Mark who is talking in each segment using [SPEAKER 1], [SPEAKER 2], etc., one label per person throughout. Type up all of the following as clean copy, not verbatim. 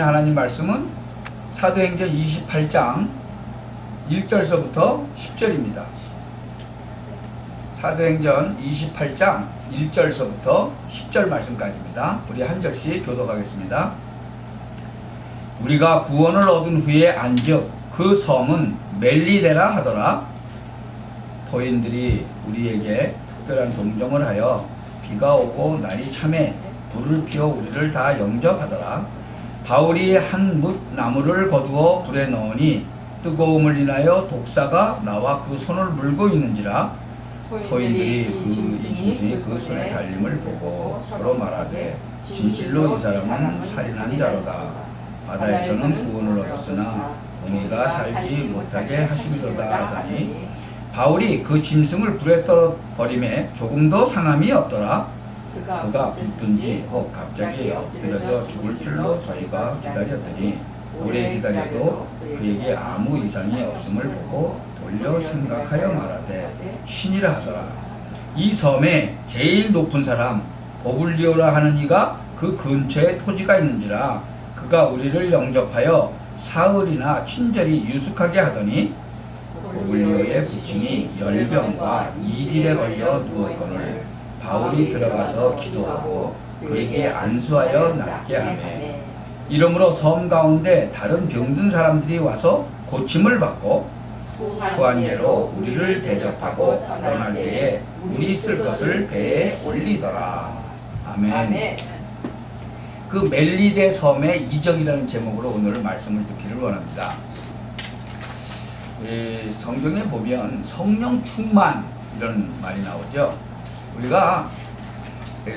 [SPEAKER 1] 주신 하나님 말씀은 사도행전 28장 1절서부터 10절입니다. 사도행전 28장 1절서부터 10절 말씀까지입니다. 우리 한 절씩 교독하겠습니다. 우리가 구원을 얻은 후에 안즉 그 섬은 멜리데라 하더라. 토인들이 우리에게 특별한 동정을 하여 비가 오고 날이 참해 불을 피워 우리를 다 영접하더라. 바울이 한 뭇 나무를 거두어 불에 넣으니 뜨거움을 인하여 독사가 나와 그 손을 물고 있는지라. 토인들이 이 짐승이 그 손에 달림을 보고 서로 말하되 진실로 이 사람은 살인한 자로다. 바다에서는 구원을 얻었으나 공의가 살지 못하게 하심이로다 하더니 바울이 그 짐승을 불에 떨어버림에 조금도 상함이 없더라. 그가 붙든 뒤 갑자기 엎드려져 죽을 줄로 저희가 기다렸더니 오래 기다려도 그에게 아무 이상이 없음을 보고 돌려 생각하여 말하되 신이라 하더라. 이 섬에 제일 높은 사람 보블리오라 하는 이가 그 근처에 토지가 있는지라. 그가 우리를 영접하여 사흘이나 친절히 유숙하게 하더니 보블리오의 부친이 열병과 이질에 걸려 누웠거늘 바울이 들어가서 기도하고 그에게 안수하여 낫게 하매 이러므로 섬 가운데 다른 병든 사람들이 와서 고침을 받고 후한대로 우리를 대접하고 떠날 때에 우리 쓸 것을 배에 올리더라. 아멘. 그 멜리데 섬의 이적이라는 제목으로 오늘 말씀을 듣기를 원합니다. 성경에 보면 성령 충만 이런 말이 나오죠. 우리가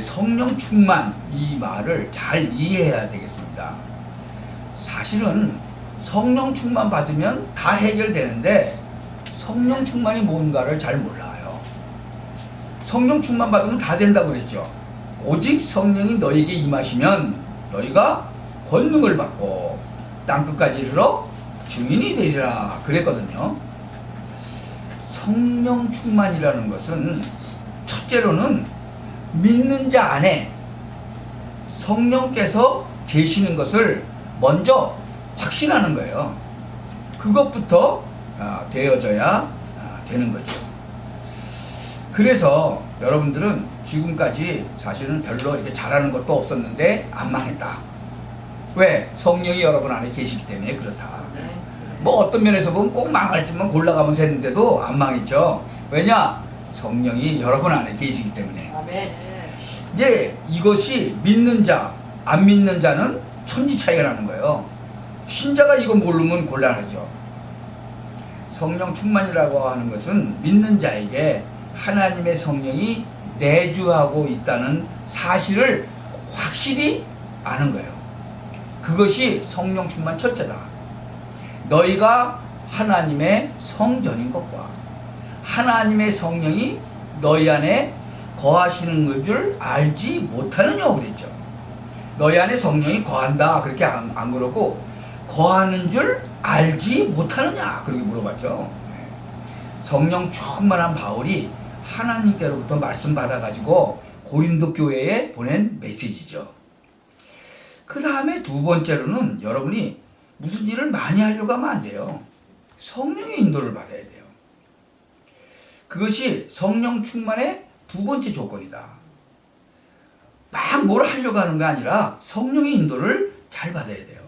[SPEAKER 1] 성령 충만 이 말을 잘 이해해야 되겠습니다. 사실은 성령 충만 받으면 다 해결되는데 성령 충만이 뭔가를 잘 몰라요. 성령 충만 받으면 다 된다고 그랬죠. 오직 성령이 너에게 임하시면 너희가 권능을 받고 땅끝까지 이르러 증인이 되리라 그랬거든요. 성령 충만이라는 것은 첫째로는 믿는 자 안에 성령께서 계시는 것을 먼저 확신하는 거예요. 그것부터 되어져야 되는 거죠. 그래서 여러분들은 지금까지 사실은 별로 이렇게 잘하는 것도 없었는데 안 망했다. 왜? 성령이 여러분 안에 계시기 때문에 그렇다. 뭐 어떤 면에서 보면 꼭 망할지만 골라가면서 했는데도 안 망했죠. 왜냐? 성령이 여러분 안에 계시기 때문에. 이제 이것이 믿는 자, 안 믿는 자는 천지 차이가 나는 거예요. 신자가 이거 모르면 곤란하죠. 성령 충만이라고 하는 것은 믿는 자에게 하나님의 성령이 내주하고 있다는 사실을 확실히 아는 거예요. 그것이 성령 충만 첫째다. 너희가 하나님의 성전인 것과 하나님의 성령이 너희 안에 거하시는 줄 알지 못하느냐고 그랬죠. 너희 안에 성령이 거한다 그렇게 안 그러고 거하는 줄 알지 못하느냐 그렇게 물어봤죠. 성령 충만한 바울이 하나님께로부터 말씀 받아가지고 고린도 교회에 보낸 메시지죠. 그 다음에 두 번째로는 여러분이 무슨 일을 많이 하려고 하면 안 돼요. 성령의 인도를 받아야 돼요. 그것이 성령 충만의 두 번째 조건이다. 막 뭘 하려고 하는 게 아니라 성령의 인도를 잘 받아야 돼요.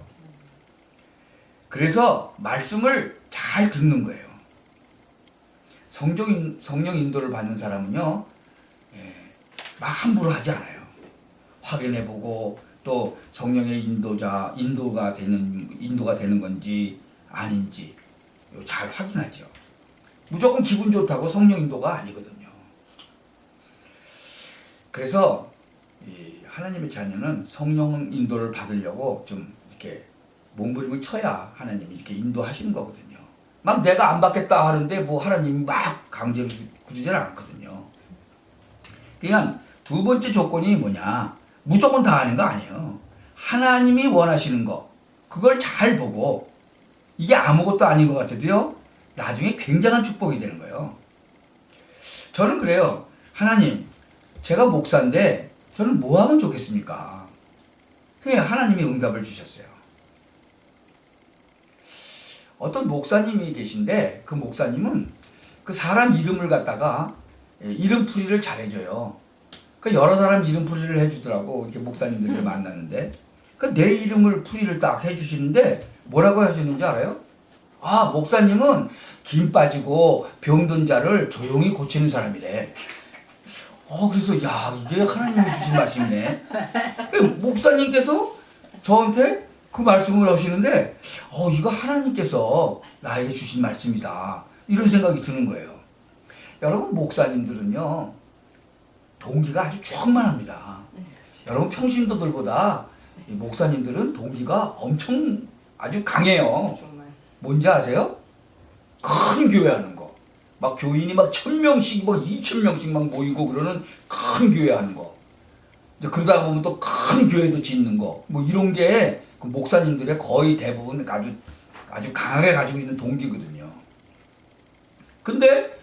[SPEAKER 1] 그래서 말씀을 잘 듣는 거예요. 성령 인도를 받는 사람은요, 막 함부로 하지 않아요. 확인해보고 또 성령의 인도가 되는 건지 아닌지 잘 확인하죠. 무조건 기분 좋다고 성령 인도가 아니거든요. 그래서 하나님의 자녀는 성령 인도를 받으려고 좀 이렇게 몸부림을 쳐야 하나님이 이렇게 인도하시는 거거든요. 막 내가 안 받겠다 하는데 뭐 하나님이 막 강제로 그러지는 않거든요. 그냥 두 번째 조건이 뭐냐? 무조건 다 하는 거 아니에요. 하나님이 원하시는 거 그걸 잘 보고 이게 아무것도 아닌 것 같아도요 나중에 굉장한 축복이 되는 거예요. 저는 그래요. 하나님, 제가 목사인데 저는 뭐 하면 좋겠습니까? 그게 하나님이 응답을 주셨어요. 어떤 목사님이 계신데 그 목사님은 그 사람 이름을 갖다가 이름풀이를 잘해줘요. 그 여러 사람 이름풀이를 해주더라고. 이렇게 목사님들을 만났는데 그 내 이름을 풀이를 딱 해주시는데 뭐라고 하시는지 알아요? 아, 목사님은 김 빠지고 병든 자를 조용히 고치는 사람이래. 그래서 야, 이게 하나님이 주신 말씀이네. 목사님께서 저한테 그 말씀을 하시는데 이거 하나님께서 나에게 주신 말씀이다. 이런 생각이 드는 거예요. 여러분, 목사님들은요 동기가 아주 충만합니다. 여러분, 평신도들보다 이 목사님들은 동기가 엄청 아주 강해요. 뭔지 아세요? 큰 교회 하는 거. 막 교인이 막 1000명씩, 막 2000명씩 막 모이고 그러는 큰 교회 하는 거. 이제 그러다 보면 또 큰 교회도 짓는 거. 뭐 이런 게 그 목사님들의 거의 대부분 아주 강하게 가지고 있는 동기거든요. 근데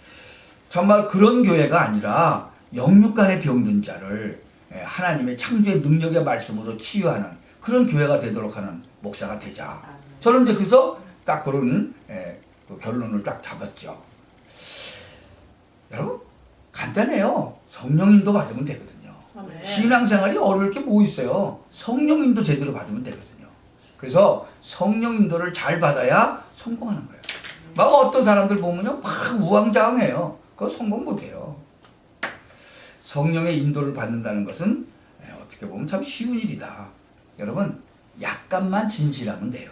[SPEAKER 1] 정말 그런 교회가 아니라 영육간의 병든 자를 하나님의 창조의 능력의 말씀으로 치유하는 그런 교회가 되도록 하는 목사가 되자. 저는 이제 그래서 딱 그런 그 결론을 딱 잡았죠. 여러분, 간단해요. 성령인도 받으면 되거든요. 신앙생활이 어려울 게 뭐 있어요. 성령인도 제대로 받으면 되거든요. 그래서 성령인도를 잘 받아야 성공하는 거예요. 막 어떤 사람들 보면요 막 우왕좌왕해요. 그거 성공 못해요. 성령의 인도를 받는다는 것은 어떻게 보면 참 쉬운 일이다. 여러분, 약간만 진실하면 돼요.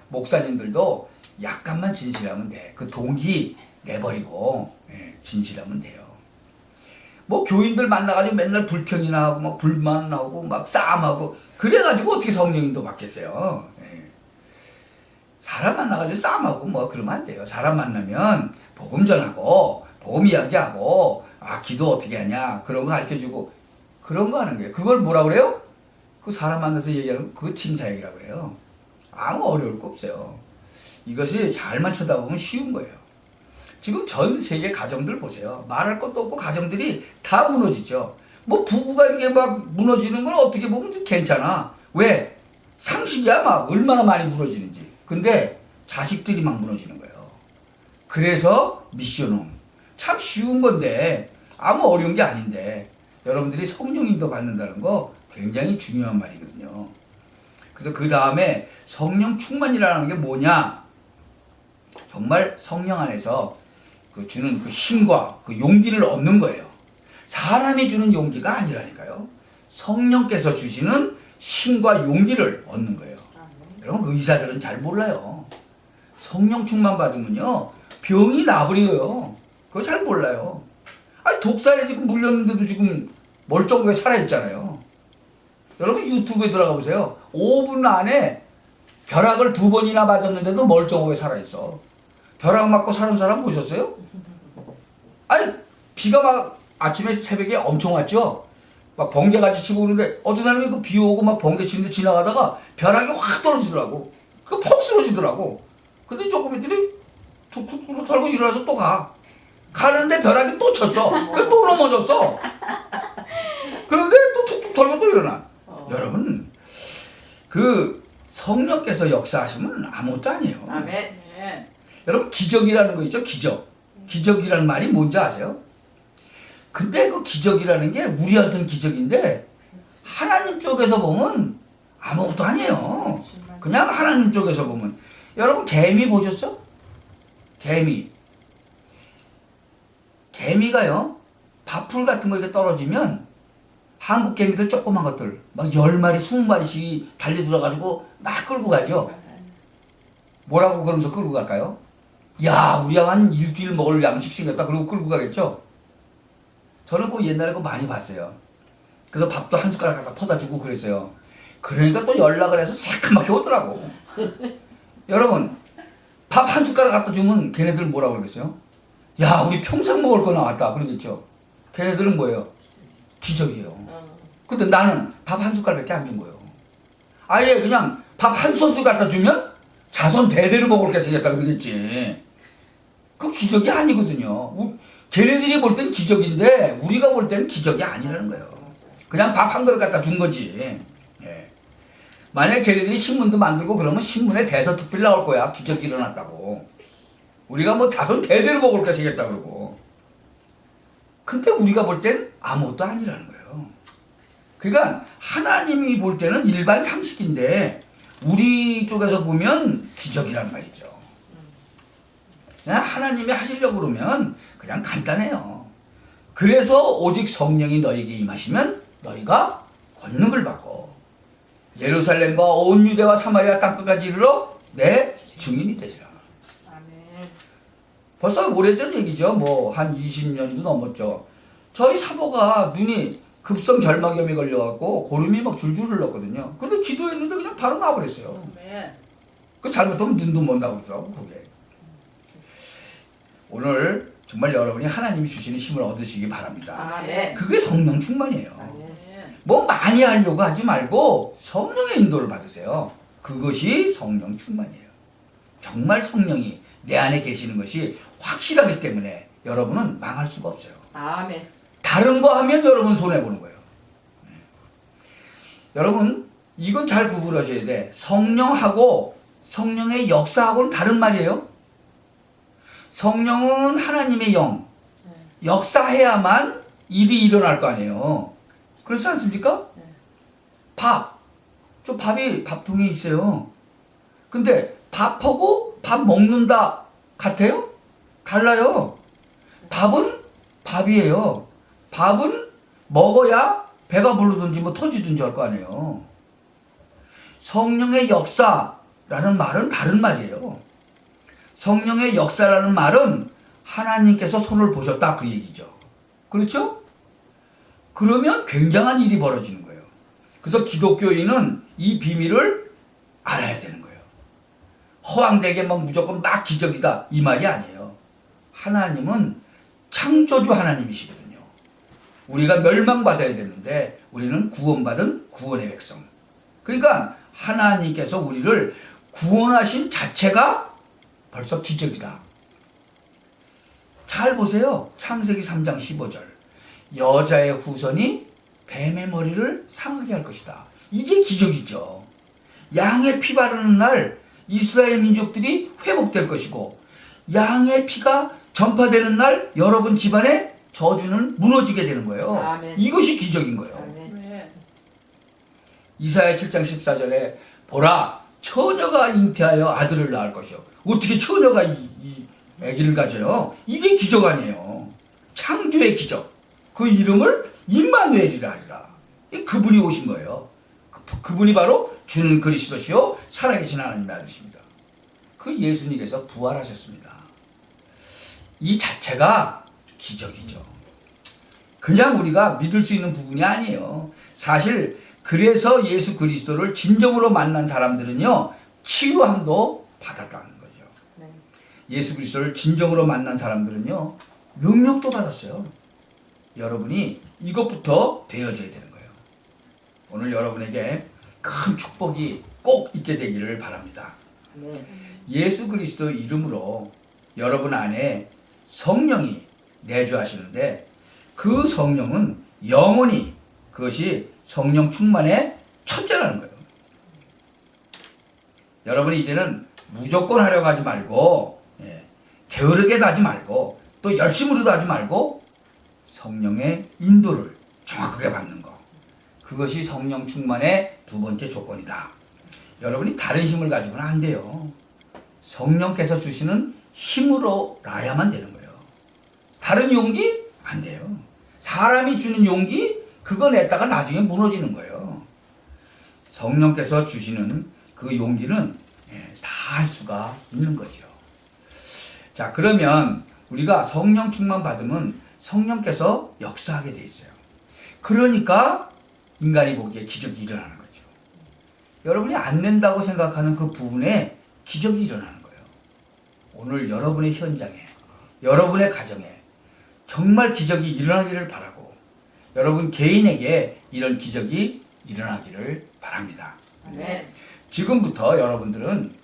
[SPEAKER 1] 목사님들도 약간만 진실하면 돼. 그 동기 내버리고 진실하면 돼요. 뭐 교인들 만나가지고 맨날 불평이나 하고 막 불만 나오고 막 싸움하고 그래가지고 어떻게 성령인도 받겠어요. 사람 만나가지고 싸움하고 뭐 그러면 안 돼요. 사람 만나면 복음 전하고 복음 이야기하고 기도 어떻게 하냐 그런 거 가르쳐주고 그런 거 하는 거예요. 그걸 뭐라 그래요? 그 사람 만나서 얘기하는 거 그거 팀사역이라고 그래요. 아무 어려울 거 없어요. 이것이 잘만 쳐다보면 쉬운 거예요. 지금 전 세계 가정들 보세요. 말할 것도 없고 가정들이 다 무너지죠. 뭐 부부가 이게 막 무너지는 건 어떻게 보면 좀 괜찮아. 왜? 상식이야 막 얼마나 많이 무너지는지. 근데 자식들이 막 무너지는 거예요. 그래서 미션홈. 참 쉬운 건데 아무 어려운 게 아닌데 여러분들이 성령 인도 받는다는 거 굉장히 중요한 말이거든요. 그래서 그 다음에 성령 충만이라는 게 뭐냐? 정말 성령 안에서 그 주는 그 힘과 그 용기를 얻는 거예요. 사람이 주는 용기가 아니라니까요. 성령께서 주시는 힘과 용기를 얻는 거예요. 여러분, 의사들은 잘 몰라요. 성령 충만 받으면요 병이 나버려요. 그거 잘 몰라요. 독사에 지금 물렸는데도 지금 멀쩡하게 살아있잖아요. 여러분, 유튜브에 들어가 보세요. 5분 안에 벼락을 2번이나 맞았는데도 멀쩡하게 살아있어. 벼락 맞고 사는 사람 보셨어요? 비가 막 아침에 새벽에 엄청 왔죠? 막 번개같이 치고 오는데 어떤 사람이 그 비 오고 막 번개 치는데 지나가다가 벼락이 확 떨어지더라고. 퍽 쓰러지더라고. 근데 조금 있더니 툭툭툭 털고 일어나서 또 가. 가는데 벼락이 또 쳤어. 또 넘어졌어. 그런데 또 툭툭 털고 또 일어나. 여러분, 그 성령께서 역사하시면 아무것도 아니에요.
[SPEAKER 2] 아멘.
[SPEAKER 1] 여러분, 기적이라는 거 있죠? 기적이라는 말이 뭔지 아세요? 근데 그 기적이라는 게 우리한테는 기적인데 하나님 쪽에서 보면 아무것도 아니에요. 그냥 하나님 쪽에서 보면. 여러분, 개미 보셨어? 개미가요 밥풀 같은 거 이렇게 떨어지면 한국 개미들 조그만 것들 막 10마리 20마리씩 달려들어가지고 막 끌고 가죠. 뭐라고 그러면서 끌고 갈까요? 야, 우리가 한 일주일 먹을 양식 생겼다 그러고 끌고 가겠죠. 저는 그 옛날에 그거 많이 봤어요. 그래서 밥도 한 숟가락 갖다 퍼다 주고 그랬어요. 그러니까 또 연락을 해서 새까맣게 오더라고. 여러분, 밥 한 숟가락 갖다 주면 걔네들 뭐라고 그러겠어요? 야, 우리 평생 먹을 거 나왔다 그러겠죠. 걔네들은 뭐예요? 기적이에요. 근데 나는 밥 한 숟갈밖에 안 준 거예요. 아예 그냥 밥 한 소스 갖다 주면 자손 대대로 먹을 게 생겼다 그러겠지. 그 기적이 아니거든요. 걔네들이 볼 땐 기적인데 우리가 볼 땐 기적이 아니라는 거예요. 그냥 밥 한 그릇 갖다 준 거지. 예. 만약에 걔네들이 신문도 만들고 그러면 신문에 대서특필 나올 거야. 기적이 일어났다고. 우리가 뭐 다섯 대대를 먹을 까 생겼다 그러고. 근데 우리가 볼 땐 아무것도 아니라는 거예요. 그러니까 하나님이 볼 때는 일반 상식인데 우리 쪽에서 보면 기적이란 말이죠. 그냥 하나님이 하시려고 그러면 그냥 간단해요. 그래서 오직 성령이 너에게 임하시면 너희가 권능을 받고 예루살렘과 온 유대와 사마리아 땅끝까지 이르러 내 증인이 되리라.
[SPEAKER 2] 아멘.
[SPEAKER 1] 벌써 오래전 얘기죠. 뭐 한 20년도 넘었죠. 저희 사모가 눈이 급성 결막염에 걸려갖고 고름이 막 줄줄 흘렀거든요. 근데 기도했는데 그냥 바로 나와버렸어요.
[SPEAKER 2] 아멘.
[SPEAKER 1] 그 잘못하면 눈도 못 나오더라고 그게. 오늘 정말 여러분이 하나님이 주시는 힘을 얻으시기 바랍니다.
[SPEAKER 2] 아멘.
[SPEAKER 1] 그게 성령 충만이에요.
[SPEAKER 2] 아멘.
[SPEAKER 1] 뭐 많이 하려고 하지 말고 성령의 인도를 받으세요. 그것이 성령 충만이에요. 정말 성령이 내 안에 계시는 것이 확실하기 때문에 여러분은 망할 수가 없어요.
[SPEAKER 2] 아멘.
[SPEAKER 1] 다른 거 하면 여러분 손해보는 거예요. 네. 여러분 이건 잘 구분하셔야 돼. 성령하고 성령의 역사하고는 다른 말이에요. 성령은 하나님의 영, 역사해야만 일이 일어날 거 아니에요. 그렇지 않습니까? 저 밥이 밥통에 있어요. 근데 밥하고 밥 먹는다 같아요? 달라요. 밥은 밥이에요. 밥은 먹어야 배가 부르든지 뭐 터지든지 할 거 아니에요. 성령의 역사라는 말은 다른 말이에요. 성령의 역사라는 말은 하나님께서 손을 보셨다 그 얘기죠. 그렇죠? 그러면 굉장한 일이 벌어지는 거예요. 그래서 기독교인은 이 비밀을 알아야 되는 거예요. 허황되게 막 무조건 막 기적이다 이 말이 아니에요. 하나님은 창조주 하나님이시거든요. 우리가 멸망받아야 되는데 우리는 구원받은 구원의 백성. 그러니까 하나님께서 우리를 구원하신 자체가 벌써 기적이다. 잘 보세요. 창세기 3장 15절. 여자의 후손이 뱀의 머리를 상하게 할 것이다. 이게 기적이죠. 양의 피 바르는 날 이스라엘 민족들이 회복될 것이고 양의 피가 전파되는 날 여러분 집안의 저주는 무너지게 되는 거예요.
[SPEAKER 2] 아멘.
[SPEAKER 1] 이것이 기적인 거예요.
[SPEAKER 2] 아멘.
[SPEAKER 1] 이사야 7장 14절에 보라 처녀가 잉태하여 아들을 낳을 것이요. 어떻게 처녀가 이 아기를 가져요? 이게 기적 아니에요. 창조의 기적. 그 이름을 임마누엘이라 하리라. 그분이 오신 거예요. 그분이 바로 주는 그리스도시요 살아계신 하나님의 아들이십니다. 그 예수님께서 부활하셨습니다. 이 자체가 기적이죠. 그냥 우리가 믿을 수 있는 부분이 아니에요. 사실 그래서 예수 그리스도를 진정으로 만난 사람들은요 치유함도 받았다는 거죠.
[SPEAKER 2] 네.
[SPEAKER 1] 예수 그리스도를 진정으로 만난 사람들은요 능력도 받았어요. 여러분이 이것부터 되어져야 되는 거예요. 오늘 여러분에게 큰 축복이 꼭 있게 되기를 바랍니다.
[SPEAKER 2] 네.
[SPEAKER 1] 예수 그리스도 이름으로 여러분 안에 성령이 내주하시는데 그 성령은 영원히 그것이 성령 충만의 첫째라는 거예요. 여러분이 이제는 무조건 하려고 하지 말고 게으르게도 하지 말고 또 열심으로도 하지 말고 성령의 인도를 정확하게 받는 거. 그것이 성령 충만의 두 번째 조건이다. 여러분이 다른 힘을 가지고는 안 돼요. 성령께서 주시는 힘으로 라야만 되는 거예요. 다른 용기? 안 돼요. 사람이 주는 용기? 그거 냈다가 나중에 무너지는 거예요. 성령께서 주시는 그 용기는 다 할 수가 있는 거죠. 자, 그러면 우리가 성령 충만 받으면 성령께서 역사하게 돼 있어요. 그러니까 인간이 보기에 기적이 일어나는 거죠. 여러분이 안 된다고 생각하는 그 부분에 기적이 일어나는 거예요. 오늘 여러분의 현장에, 여러분의 가정에 정말 기적이 일어나기를 바라고 여러분 개인에게 이런 기적이 일어나기를 바랍니다.
[SPEAKER 2] 네.
[SPEAKER 1] 지금부터 여러분들은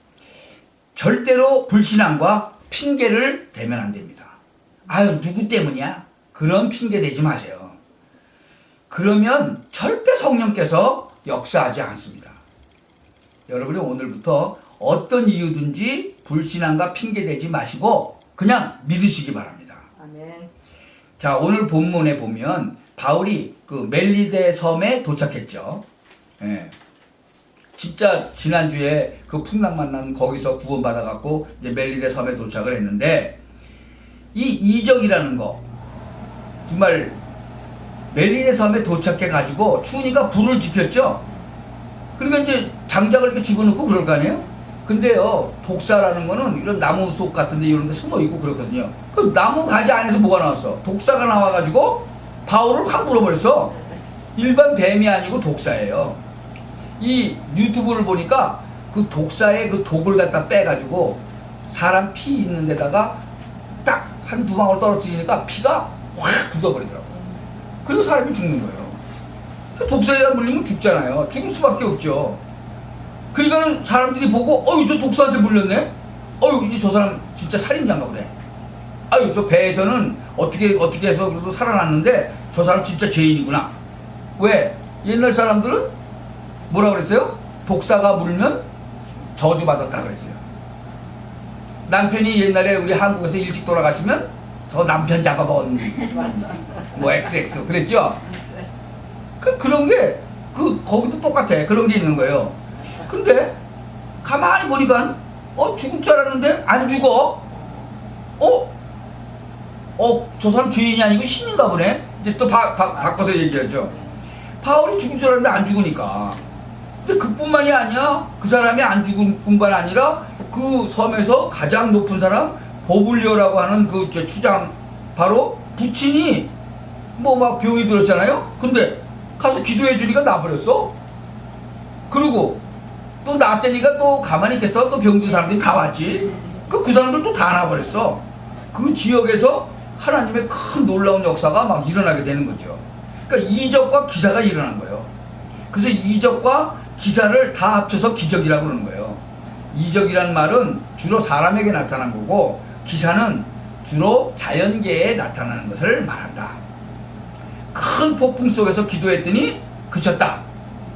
[SPEAKER 1] 절대로 불신앙과 핑계를 대면 안 됩니다. 아유 누구 때문이야? 그런 핑계 대지 마세요. 그러면 절대 성령께서 역사하지 않습니다. 여러분이 오늘부터 어떤 이유든지 불신앙과 핑계대지 마시고 그냥 믿으시기 바랍니다.
[SPEAKER 2] 아멘.
[SPEAKER 1] 자, 오늘 본문에 보면 바울이 그 멜리데 섬에 도착했죠. 예. 진짜 지난주에 그 풍랑 만난 거기서 구원받아갖고 이제 멜리데 섬에 도착을 했는데 이 이적이라는 거 정말 멜리데 섬에 도착해가지고 추우니까 불을 지폈죠. 그러니까 이제 장작을 이렇게 집어넣고 그럴 거 아니에요? 근데요, 독사라는 거는 이런 나무 속 같은데 이런 데 숨어 있고 그렇거든요. 그 나무 가지 안에서 뭐가 나왔어? 독사가 나와가지고 바울을 확 물어버렸어. 일반 뱀이 아니고 독사예요. 이 유튜브를 보니까 그 독사의 그 독을 갖다 빼가지고 사람 피 있는 데다가 딱 한두 방울 떨어뜨리니까 피가 확 굳어버리더라고. 그리고 사람이 죽는 거예요. 독사에 물리면 죽잖아요. 죽을 수밖에 없죠. 그러니까는 사람들이 보고 어유 저 독사한테 물렸네. 어유 저 사람 진짜 살인자인가 보네. 아유 저 배에서는 어떻게 해서 그래도 살아났는데 저 사람 진짜 죄인이구나. 왜? 옛날 사람들은 뭐라 그랬어요? 독사가 물면 저주받았다 그랬어요. 남편이 옛날에 우리 한국에서 일찍 돌아가시면 저 남편 잡아본
[SPEAKER 2] 맞아.
[SPEAKER 1] 뭐 XX 그랬죠? 그런 게 거기도 똑같아. 그런 게 있는 거예요. 근데 가만히 보니까 죽을 줄 알았는데 안 죽어. 저 사람 죄인이 아니고 신인가 보네. 이제 또 바꿔서 얘기하죠. 바울이 죽을 줄 알았는데 안 죽으니까. 근데 그뿐만이 아니야. 그 사람이 안 죽은 뿐만 아니라 그 섬에서 가장 높은 사람 보블리오라고 하는 그 추장 바로 부친이 뭐 막 병이 들었잖아요. 근데 가서 기도해 주니까 나버렸어. 그리고 또 나때니까 또 가만히 있겠어. 또 병든 사람들이 다 왔지. 그 사람들 또 다 나버렸어. 그 지역에서 하나님의 큰 놀라운 역사가 막 일어나게 되는 거죠. 그러니까 이적과 기사가 일어난 거예요. 그래서 이적과 기사를 다 합쳐서 기적이라고 그러는 거예요. 이적이란 말은 주로 사람에게 나타난 거고 기사는 주로 자연계에 나타나는 것을 말한다. 큰 폭풍 속에서 기도했더니 그쳤다.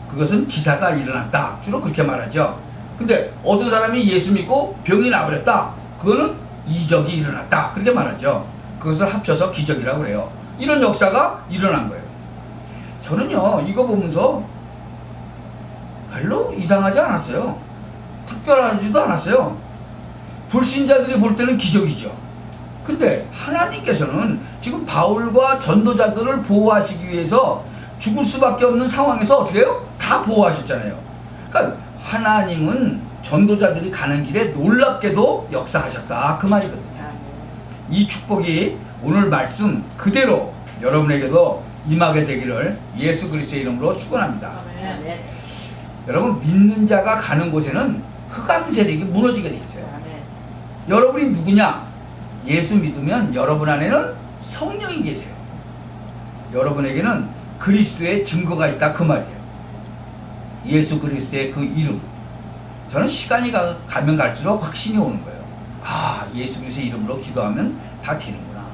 [SPEAKER 1] 그것은 기사가 일어났다. 주로 그렇게 말하죠. 근데 어떤 사람이 예수 믿고 병이 나버렸다. 그거는 이적이 일어났다. 그렇게 말하죠. 그것을 합쳐서 기적이라고 그래요. 이런 역사가 일어난 거예요. 저는요, 이거 보면서 별로 이상하지 않았어요. 특별하지도 않았어요. 불신자들이 볼 때는 기적이죠. 근데 하나님께서는 지금 바울과 전도자들을 보호하시기 위해서 죽을 수밖에 없는 상황에서 어떻게 해요? 다 보호하셨잖아요. 그러니까 하나님은 전도자들이 가는 길에 놀랍게도 역사하셨다. 그 말이거든요. 이 축복이 오늘 말씀 그대로 여러분에게도 임하게 되기를 예수 그리스도의 이름으로 축원합니다.
[SPEAKER 2] 아멘.
[SPEAKER 1] 여러분, 믿는 자가 가는 곳에는 흑암 세력이 무너지게 돼 있어요. 여러분이 누구냐? 예수 믿으면 여러분 안에는 성령이 계세요. 여러분에게는 그리스도의 증거가 있다. 그 말이에요. 예수 그리스도의 그 이름. 저는 시간이 가면 갈수록 확신이 오는 거예요. 아, 예수 그리스도의 이름으로 기도하면 다 되는구나.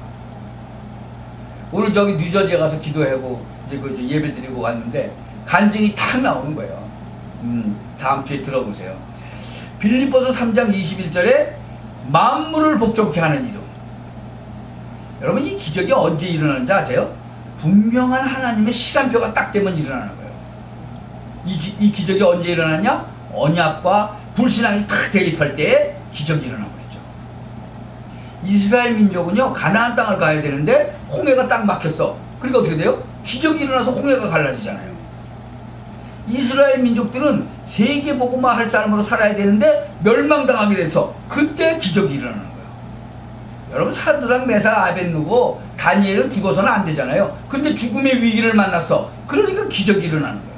[SPEAKER 1] 오늘 저기 뉴저지에 가서 기도하고 이제 그 예배 드리고 왔는데 간증이 탁 나오는 거예요. 다음 주에 들어보세요. 빌립보서 3장 21절에 만물을 복종케 하는 이름. 여러분, 이 기적이 언제 일어나는지 아세요? 분명한 하나님의 시간표가 딱 되면 일어나는 거예요. 이 기적이 언제 일어나냐? 언약과 불신앙이 탁 대립할 때에 기적이 일어나 버리죠. 이스라엘 민족은요, 가나안 땅을 가야 되는데 홍해가 딱 막혔어. 그러니까 어떻게 돼요? 기적이 일어나서 홍해가 갈라지잖아요. 이스라엘 민족들은 세계 복음화 할 사람으로 살아야 되는데 멸망당하게 돼서 그때 기적이 일어나는 거예요. 여러분, 사드락 메삭 아벳느고 다니엘은 죽어서는 안 되잖아요. 근데 죽음의 위기를 만났어. 그러니까 기적이 일어나는 거예요.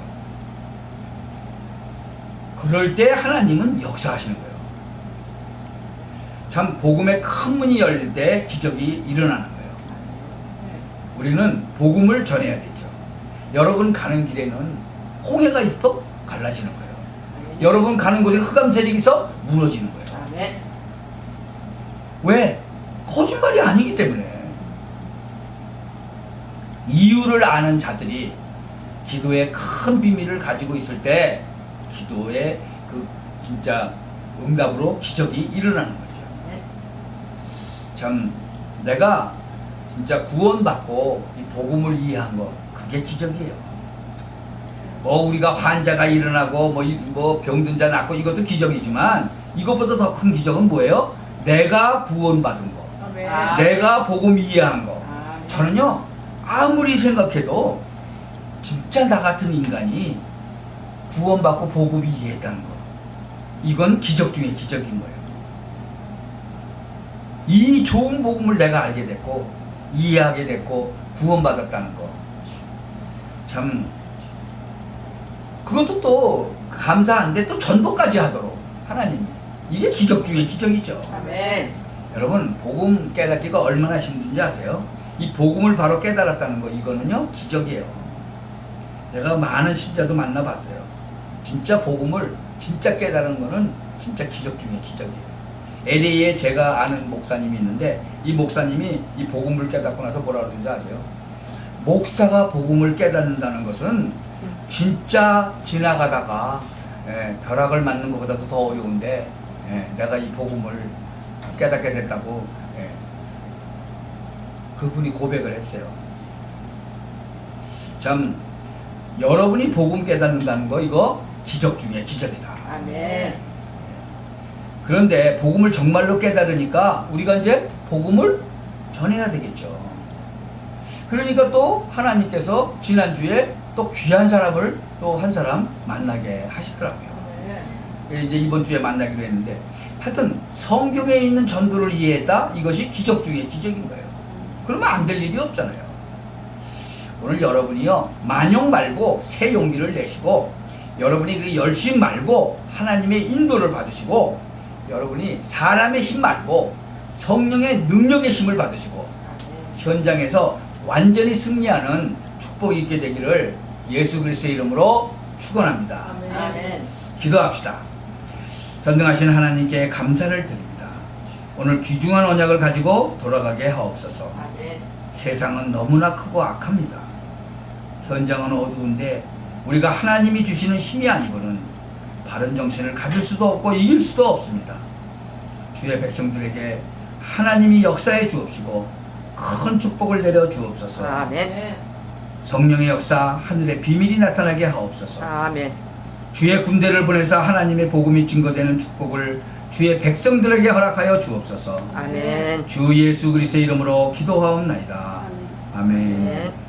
[SPEAKER 1] 그럴 때 하나님은 역사하시는 거예요. 참 복음의 큰 문이 열릴 때 기적이 일어나는 거예요. 우리는 복음을 전해야 되죠. 여러분 가는 길에는 홍해가 있어 갈라지는 거예요. 여러분 가는 곳에 흑암 세력이 있어 무너지는 거예요.
[SPEAKER 2] 아멘.
[SPEAKER 1] 왜? 거짓말이 아니기 때문에. 이유를 아는 자들이 기도의 큰 비밀을 가지고 있을 때 기도의 그 진짜 응답으로 기적이 일어나는 거죠. 참 내가 진짜 구원받고 이 복음을 이해한 거 그게 기적이에요. 뭐 우리가 환자가 일어나고 뭐 병든 자 낫고 이것도 기적이지만 이것보다 더 큰 기적은 뭐예요? 내가 구원받은 거,
[SPEAKER 2] 아멘.
[SPEAKER 1] 내가 복음 이해한 거.
[SPEAKER 2] 아멘.
[SPEAKER 1] 저는요 아무리 생각해도 진짜 나 같은 인간이 구원받고 복음 이해했다는 거, 이건 기적 중에 기적인 거예요. 이 좋은 복음을 내가 알게 됐고 이해하게 됐고 구원받았다는 거, 참 그것도 또 감사한데 또 전도까지 하도록 하나님이, 이게 기적 중에 기적이죠.
[SPEAKER 2] 아멘.
[SPEAKER 1] 여러분 복음 깨닫기가 얼마나 힘든지 아세요? 이 복음을 바로 깨달았다는 거, 이거는요 기적이에요. 내가 많은 신자도 만나봤어요. 진짜 복음을 진짜 깨달은 거는 진짜 기적 중에 기적이에요. LA에 제가 아는 목사님이 있는데 이 목사님이 이 복음을 깨닫고 나서 뭐라 그러는지 아세요? 목사가 복음을 깨닫는다는 것은 진짜 지나가다가 벼락을 맞는 것보다도 더 어려운데 내가 이 복음을 깨닫게 됐다고 그분이 고백을 했어요. 참 여러분이 복음 깨닫는다는 거 이거 기적 중에 기적이다.
[SPEAKER 2] 아멘.
[SPEAKER 1] 그런데 복음을 정말로 깨달으니까 우리가 이제 복음을 전해야 되겠죠. 그러니까 또 하나님께서 지난주에 또 귀한 사람을 또 한 사람 만나게 하시더라고요.
[SPEAKER 2] 아멘.
[SPEAKER 1] 이제 이번 주에 만나기로 했는데 하여튼 성경에 있는 전도를 이해했다, 이것이 기적 중에 기적인 거예요. 그러면 안 될 일이 없잖아요. 오늘 여러분이요 만용 말고 새 용기를 내시고 여러분이 그 열심 말고 하나님의 인도를 받으시고 여러분이 사람의 힘 말고 성령의 능력의 힘을 받으시고 현장에서 완전히 승리하는 축복이 있게 되기를 예수 그리스도의 이름으로 축원합니다.
[SPEAKER 2] 아멘.
[SPEAKER 1] 기도합시다. 전능하신 하나님께 감사를 드립니다. 오늘 귀중한 언약을 가지고 돌아가게 하옵소서.
[SPEAKER 2] 아멘.
[SPEAKER 1] 세상은 너무나 크고 악합니다. 현장은 어두운데 우리가 하나님이 주시는 힘이 아니고는 바른 정신을 가질 수도 없고 이길 수도 없습니다. 주의 백성들에게 하나님이 역사해 주옵시고 큰 축복을 내려 주옵소서.
[SPEAKER 3] 아멘.
[SPEAKER 1] 성령의 역사, 하늘의 비밀이 나타나게 하옵소서.
[SPEAKER 3] 아멘.
[SPEAKER 1] 주의 군대를 보내서 하나님의 복음이 증거되는 축복을 주의 백성들에게 허락하여 주옵소서.
[SPEAKER 3] 아멘.
[SPEAKER 1] 주 예수 그리스도의 이름으로 기도하옵나이다. 아멘.
[SPEAKER 3] 아멘.